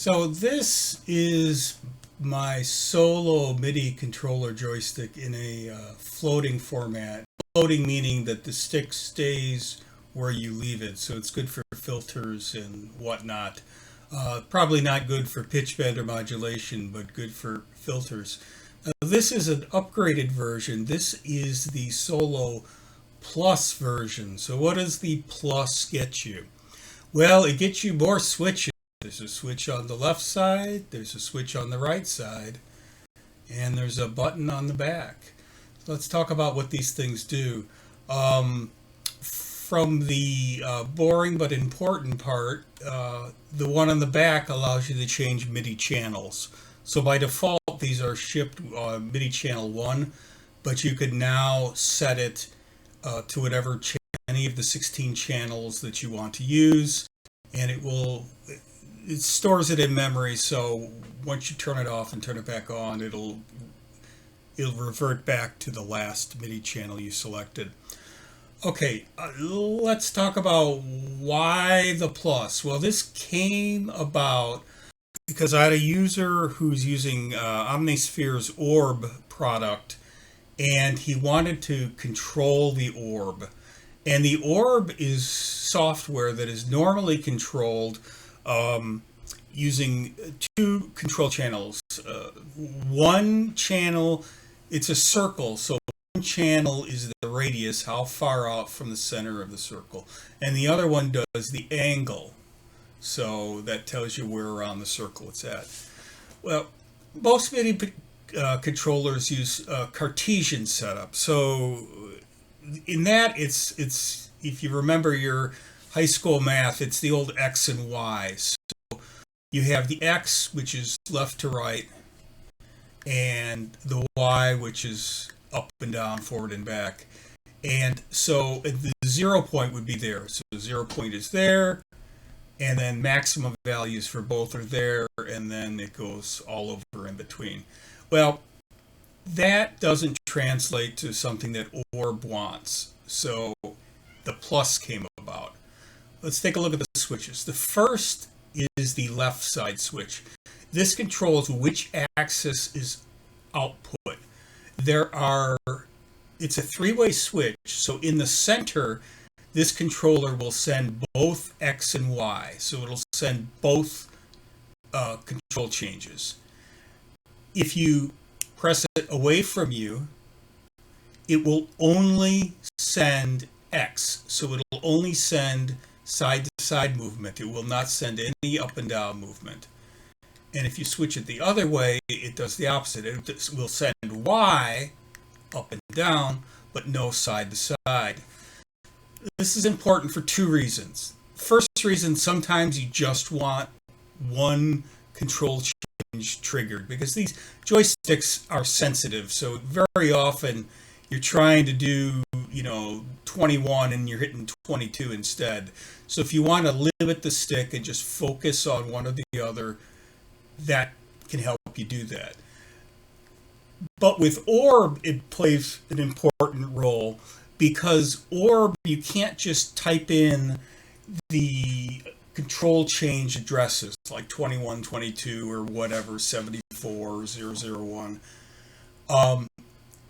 So this is my solo MIDI controller joystick in a floating format. Floating meaning that the stick stays where you leave it, so it's good for filters and whatnot. Probably not good for pitch bend or modulation, but good for filters. This is an upgraded version. This is the Solo Plus version. So what does the Plus get you? Well, it gets you more switches. There's a switch on the left side, there's a switch on the right side, and there's a button on the back. So let's talk about what these things do. From the boring but important part, the one on the back allows you to change MIDI channels. So by default, these are shipped MIDI channel 1, but you could now set it to whatever any of the 16 channels that you want to use, and it stores it in memory, so once you turn it off and turn it back on, it'll revert back to the last MIDI channel you selected. Okay, let's talk about why the Plus. Well, this came about because I had a user who's using Omnisphere's ORB product, and he wanted to control the ORB. And the ORB is software that is normally controlled using two control channels. One channel, it's a circle, so one channel is the radius, how far out from the center of the circle, and the other one does the angle, so that tells you where around the circle it's at. Well, most MIDI controllers use Cartesian setup, so in that it's if you remember your high school math, it's the old X and Y. So you have the X, which is left to right, and the Y, which is up and down, forward and back. And so the 0 point would be there. So the 0 point is there, and then maximum values for both are there, and then it goes all over in between. Well, that doesn't translate to something that ORB wants. So the Plus came about. Let's take a look at the switches. The first is the left side switch. This controls which axis is output. It's a three-way switch, so in the center, this controller will send both X and Y. So it'll send both control changes. If you press it away from you, it will only send X. So it'll only send side-to-side movement. It will not send any up and down movement. And if you switch it the other way, it does the opposite. It will send Y up and down, but no side-to-side. This is important for two reasons. First reason, sometimes you just want one control change triggered, because these joysticks are sensitive, so very often you're trying to do 21 and you're hitting 22 instead. So if you want to limit the stick and just focus on one or the other, that can help you do that. But with ORB, it plays an important role, because ORB, you can't just type in the control change addresses like 21, 22, or whatever, 74, 001.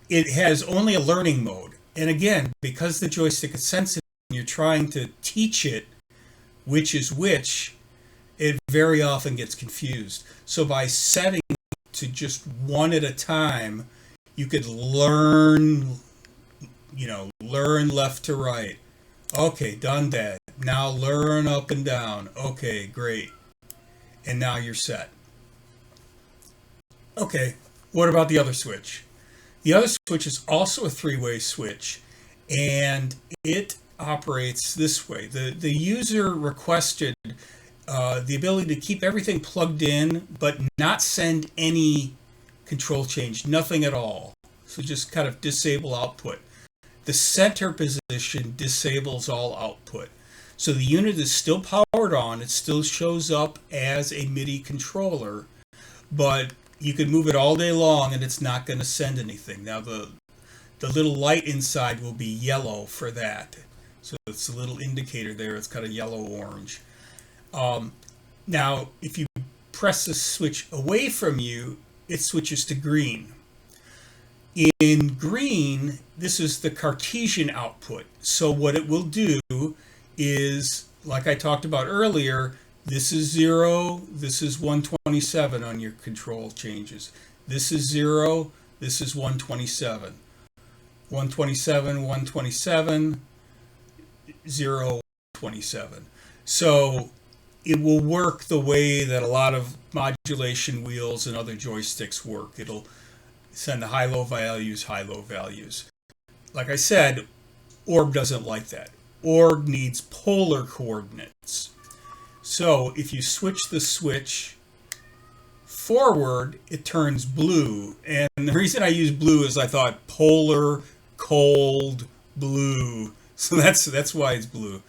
It has only a learning mode. And again, because the joystick is sensitive, you're trying to teach it which is which, it very often gets confused. So by setting to just one at a time, you could learn left to right. Okay, done that. Now learn up and down. Okay, great. And now you're set. Okay, what about the other switch? The other switch is also a three-way switch, and it operates this way. The user requested the ability to keep everything plugged in, but not send any control change, nothing at all. So just kind of disable output. The center position disables all output. So the unit is still powered on, it still shows up as a MIDI controller, but you can move it all day long and it's not going to send anything. Now the little light inside will be yellow for that. So it's a little indicator there, it's kind of yellow-orange. Now, if you press the switch away from you, it switches to green. In green, this is the Cartesian output. So what it will do is, like I talked about earlier, this is 0, this is 127 on your control changes. This is 0, this is 127. 127, 127, 0, 127. So it will work the way that a lot of modulation wheels and other joysticks work. It'll send the high-low values, high-low values. Like I said, ORB doesn't like that. ORB needs polar coordinates. So if you switch the switch forward, it turns blue. And the reason I use blue is I thought polar, cold, blue. So that's why it's blue.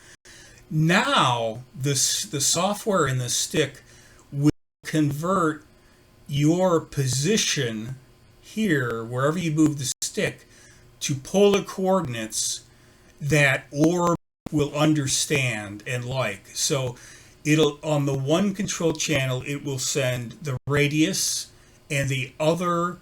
Now, the software in the stick will convert your position here, wherever you move the stick, to polar coordinates that ORB will understand and like. So it'll, on the one control channel, it will send the radius, and the other,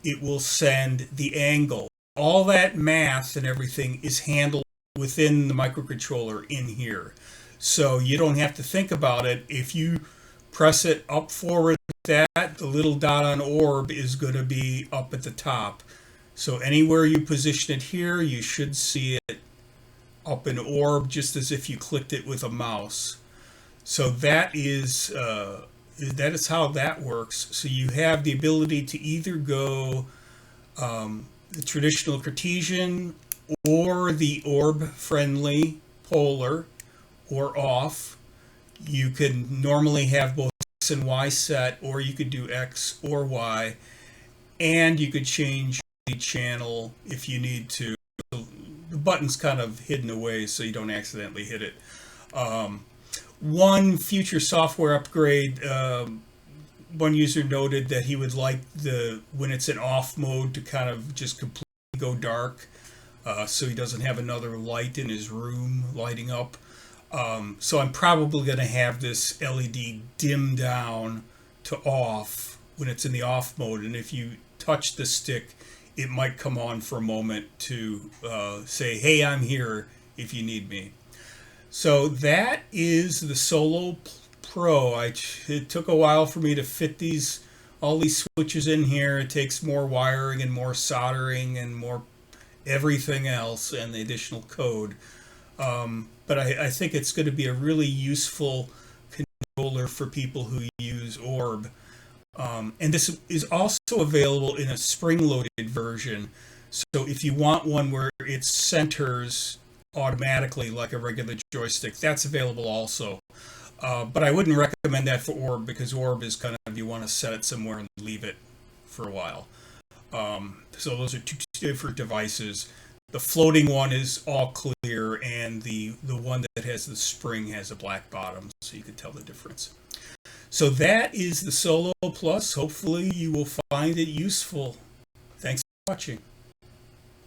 it will send the angle. All that math and everything is handled within the microcontroller in here. So you don't have to think about it. If you press it up forward like that, the little dot on ORB is going to be up at the top. So anywhere you position it here, you should see it up in ORB, just as if you clicked it with a mouse. So that is how that works. So you have the ability to either go the traditional Cartesian or the ORB-friendly polar, or off. You can normally have both X and Y set, or you could do X or Y, and you could change the channel if you need to. The button's kind of hidden away so you don't accidentally hit it. One future software upgrade, one user noted that he would like when it's in off mode to kind of just completely go dark, so he doesn't have another light in his room lighting up. So I'm probably going to have this LED dim down to off when it's in the off mode, and if you touch the stick, it might come on for a moment to say, hey, I'm here if you need me. So that is the Solo Pro. It took a while for me to fit all these switches in here. It takes more wiring and more soldering and more everything else and the additional code. But I think it's going to be a really useful controller for people who use ORB. And this is also available in a spring-loaded version. So if you want one where it centers automatically like a regular joystick, that's available also. But I wouldn't recommend that for ORB, because ORB is kind of, you want to set it somewhere and leave it for a while. So those are two different devices. The floating one is all clear, and the one that has the spring has a black bottom, so you can tell the difference. So that is the Solo Plus. Hopefully you will find it useful. Thanks for watching.